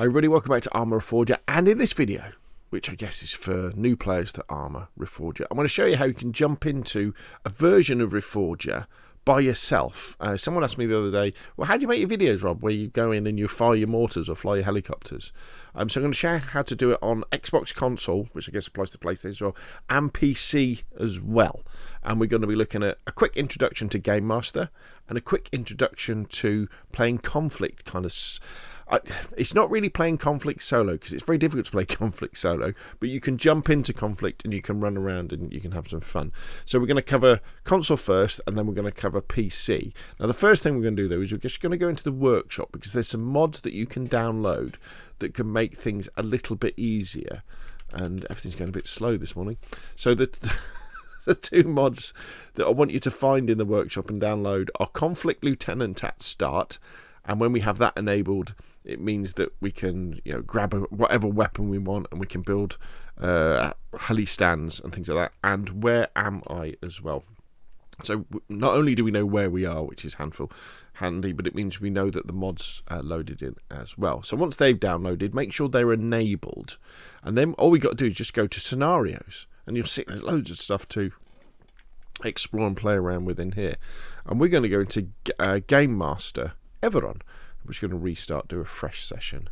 Hi everybody, welcome back to Arma Reforger, and in this video, which I guess is for new players to Arma Reforger, I'm going to show you how you can jump into a version of Reforger by yourself. Someone asked me the other day, well, how do you make your videos, Rob, where you go in and you fire your mortars or fly your helicopters? So I'm going to share how to do it on Xbox console, which I guess applies to PlayStation as well, and PC as well. And we're going to be looking at a quick introduction to Game Master and a quick introduction to playing conflict kind of... It's not really playing conflict solo because it's very difficult to play conflict solo, but you can jump into conflict and you can run around and you can have some fun. So we're going to cover console first, and then we're going to cover PC. Now the first thing we're going to do though is we're just going to go into the workshop, because there's some mods that you can download that can make things a little bit easier. And everything's going a bit slow this morning. So the two mods that I want you to find in the workshop and download are Conflict Lieutenant at Start, and when we have that enabled, it means that we can, grab whatever weapon we want, and we can build heli stands and things like that. And Where Am I as well. So not only do we know where we are, which is handy, but it means we know that the mods are loaded in as well. So once they've downloaded, make sure they're enabled, and then all we got to do is just go to scenarios, and you'll see there's loads of stuff to explore and play around with in here. And we're going to go into Game Master Everon. I'm just going to restart, do a fresh session.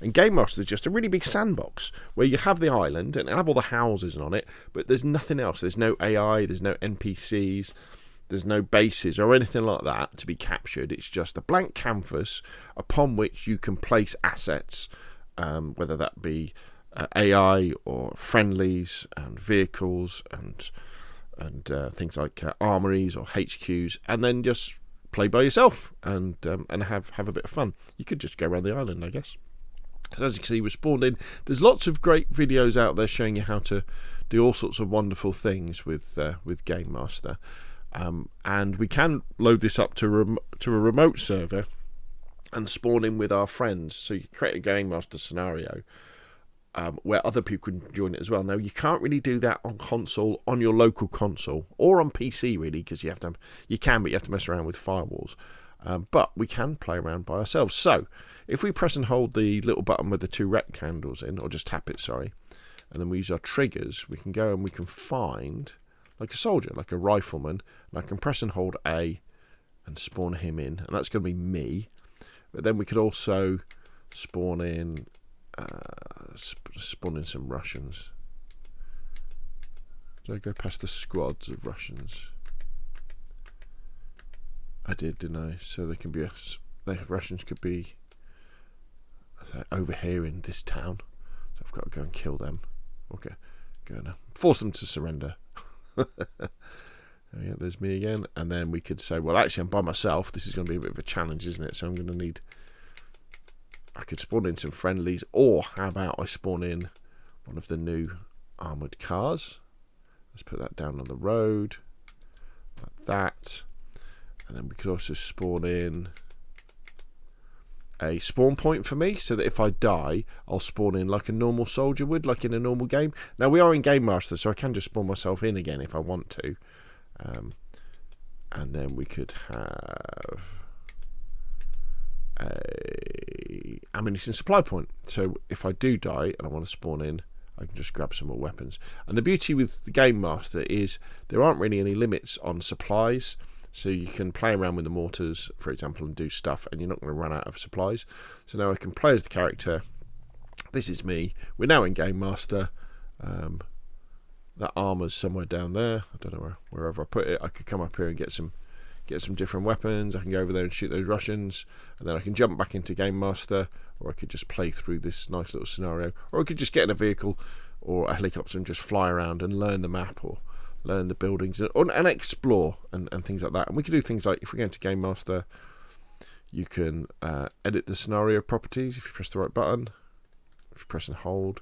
And Game Master is just a really big sandbox where you have the island and have all the houses on it, but there's nothing else. There's no AI, there's no NPCs, there's no bases or anything like that to be captured. It's just a blank canvas upon which you can place assets, whether that be AI or friendlies and vehicles and things like armories or HQs, and then just play by yourself and have a bit of fun. You could just go around the island, I guess. So as you can see, we're spawned in. There's lots of great videos out there showing you how to do all sorts of wonderful things with Game Master, and we can load this up to a remote server and spawn in with our friends. So you can create a Game Master scenario where other people can join it as well. Now you can't really do that on console, on your local console, or on PC really, because you have to mess around with firewalls. But we can play around by ourselves. So if we press and hold the little button with the two rectangles in, or just tap it, sorry, and then we use our triggers, we can go and we can find like a soldier, like a rifleman, and I can press and hold A and spawn him in, and that's going to be me. But then we could also spawn in some Russians. Did I go past the squads of Russians? I did, didn't I? So they can be the Russians could be over here in this town. So I've got to go and kill them. Okay, go and force them to surrender. Yeah, there's me again. And then we could say, well, actually, I'm by myself. This is going to be a bit of a challenge, isn't it? So I'm going to need. I could spawn in some friendlies, or how about I spawn in one of the new armoured cars. Let's put that down on the road, like that. And then we could also spawn in a spawn point for me, so that if I die, I'll spawn in like a normal soldier would, like in a normal game. Now, we are in Game Master, so I can just spawn myself in again if I want to. And then we could have a ammunition supply point, so if I do die and I want to spawn in, I can just grab some more weapons. And the beauty with the Game Master is there aren't really any limits on supplies, so you can play around with the mortars, for example, and do stuff, and you're not going to run out of supplies. So now I can play as the character. This is me. We're now in Game Master. That armor's somewhere down there. I don't know wherever I put it. I could come up here and get some different weapons. I can go over there and shoot those Russians, and then I can jump back into Game Master, or I could just play through this nice little scenario, or I could just get in a vehicle or a helicopter and just fly around and learn the map or learn the buildings and explore and things like that. And we can do things like, if we go into Game Master, you can edit the scenario properties if you press the right button, if you press and hold.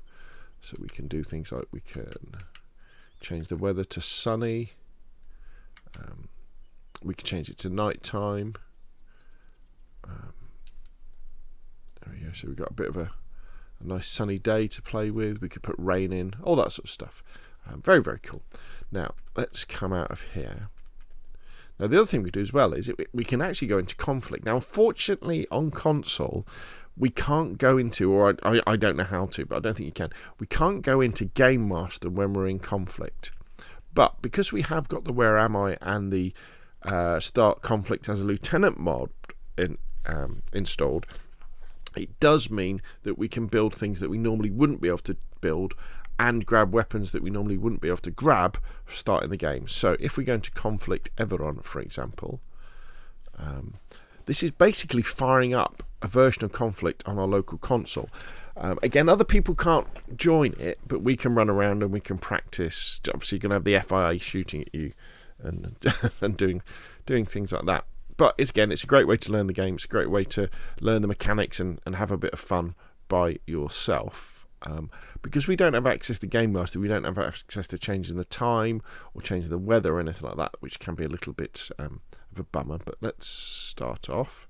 So we can do things like we can change the weather to sunny. We can change it to night time. There we go. So we've got a bit of a nice sunny day to play with. We could put rain in, all that sort of stuff. Very, very cool. Now, let's come out of here. Now, the other thing we do as well is we can actually go into conflict. Now, unfortunately, on console, we can't go into, or I don't know how to, but I don't think you can. We can't go into Game Master when we're in conflict. But because we have got the Where Am I and the Start Conflict as a Lieutenant mod installed, it does mean that we can build things that we normally wouldn't be able to build and grab weapons that we normally wouldn't be able to grab starting the game. So if we go into Conflict Everon, for example, this is basically firing up a version of Conflict on our local console. Again, other people can't join it, but we can run around and we can practice. Obviously, you're going to have the FIA shooting at you and and doing things like that. But it's a great way to learn the game. It's a great way to learn the mechanics and have a bit of fun by yourself. Because we don't have access to Game Master, we don't have access to changing the time or changing the weather or anything like that, which can be a little bit of a bummer. But let's start off.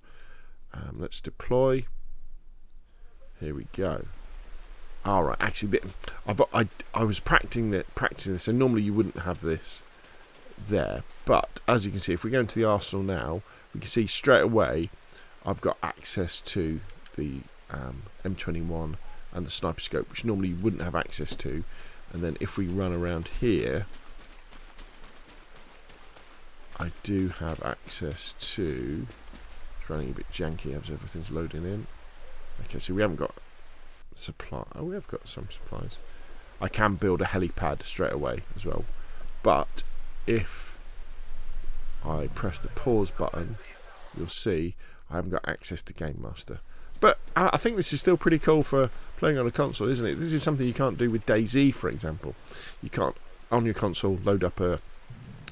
Let's deploy. Here we go. All right. Actually, I was practicing this, so normally you wouldn't have this there. But as you can see, if we go into the arsenal now, we can see straight away I've got access to the M21 and the sniper scope, which normally you wouldn't have access to. And then if we run around here, I do have access to. It's running a bit janky as everything's loading in. Okay, so we haven't got supply. Oh, we have got some supplies. I can build a helipad straight away as well. But if I press the pause button, you'll see I haven't got access to Game Master. But I think this is still pretty cool for playing on a console, isn't it? This is something you can't do with DayZ, for example. You can't, on your console, load up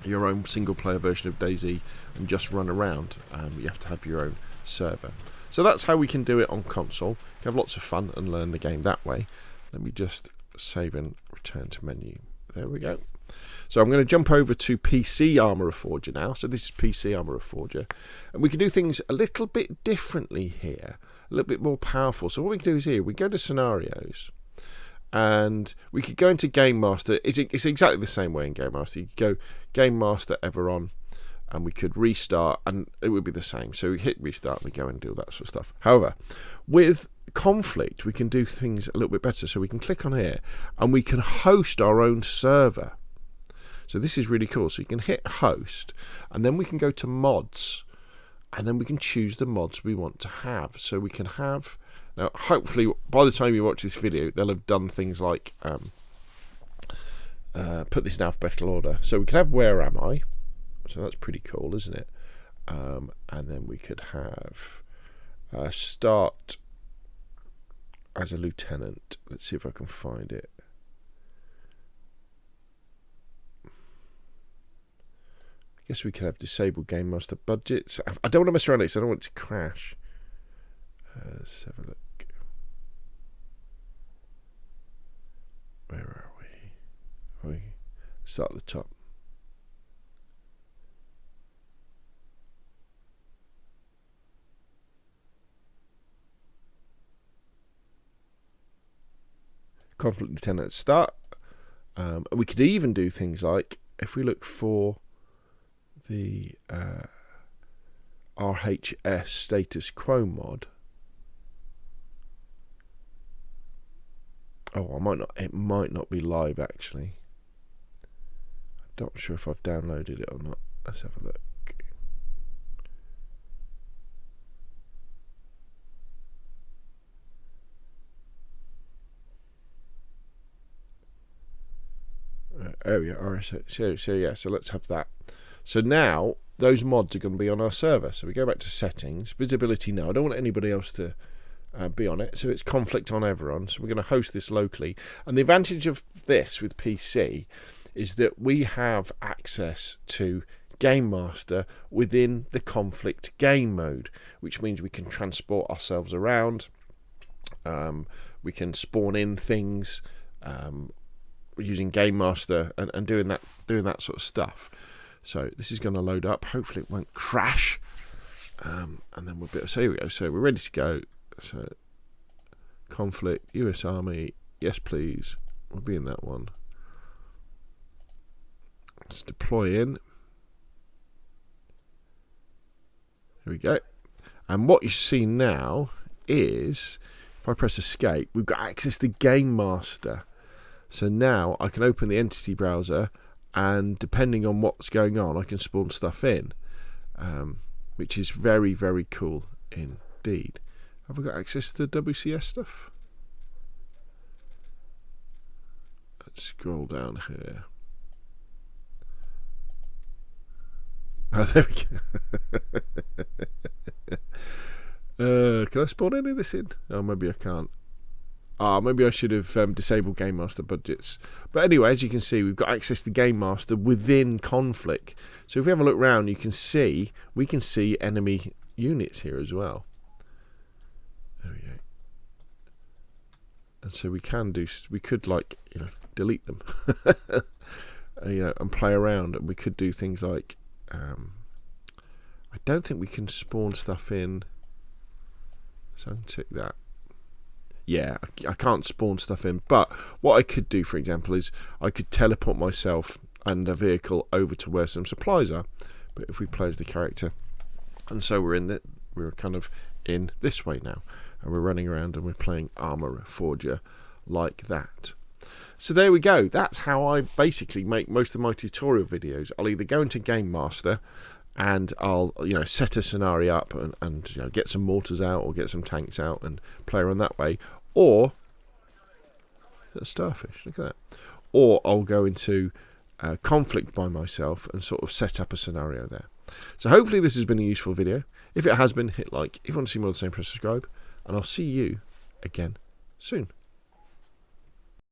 your own single-player version of DayZ and just run around. You have to have your own server. So that's how we can do it on console. You can have lots of fun and learn the game that way. Let me just save and return to menu. There we go. So I'm going to jump over to PC Arma Reforger now. So this is PC Arma Reforger. And we can do things a little bit differently here. A little bit more powerful. So what we can do is here, we go to Scenarios. And we could go into Game Master. It's exactly the same way in Game Master. You could go Game Master Everon. And we could restart, and it would be the same. So we hit restart, and we go and do all that sort of stuff. However, with Conflict, we can do things a little bit better. So we can click on here, and we can host our own server. So this is really cool. So you can hit host, and then we can go to mods, and then we can choose the mods we want to have. So we can have, now hopefully by the time you watch this video, they'll have done things like put this in alphabetical order. So we can have Where Am I? So that's pretty cool, isn't it? And then we could have Start as a Lieutenant. Let's see if I can find it. I guess we could have Disable Game Master Budgets. I don't want to mess around with it, so I don't want it to crash. Let's have a look. Where are we? We start at the top. Conflict Lieutenant start. We could even do things like, if we look for the RHS status quo mod. Oh, it might not be live actually. I'm not sure if I've downloaded it or not. Let's have a look. There we are. So let's have that. So now those mods are going to be on our server. So we go back to settings, visibility. No, I don't want anybody else to be on it. So it's Conflict on Everon. So we're going to host this locally. And the advantage of this with PC is that we have access to Game Master within the Conflict game mode, which means we can transport ourselves around. We can spawn in things. Using Game Master and doing that sort of stuff. So this is going to load up. Hopefully it won't crash. And then so here we go. So we're ready to go. So Conflict, US Army, yes please. We'll be in that one. Let's deploy in. Here we go. And what you see now is, if I press escape, we've got access to Game Master. So now I can open the entity browser, and depending on what's going on, I can spawn stuff in, which is very, very cool indeed. Have we got access to the WCS stuff? Let's scroll down here. Oh, there we go. Can I spawn any of this in? Oh, maybe I can't. Maybe I should have disabled Game Master budgets. But anyway, as you can see, we've got access to Game Master within Conflict. So if we have a look around, you can see, we can see enemy units here as well. There we go. And so we could like, delete them, and play around. And we could do things like, I don't think we can spawn stuff in. So I can tick that. Yeah, I can't spawn stuff in, but what I could do, for example, is I could teleport myself and a vehicle over to where some supplies are. But if we play as the character, and so we're kind of in this way now, and we're running around and we're playing Arma Reforger like that. So there we go. That's how I basically make most of my tutorial videos. I'll either go into Game Master and I'll set a scenario up and get some mortars out or get some tanks out and play around that way, or a starfish, look at that, or I'll go into Conflict by myself and sort of set up a scenario there. So hopefully this has been a useful video. If it has been, hit like. If you want to see more of the same, press subscribe, and I'll see you again soon.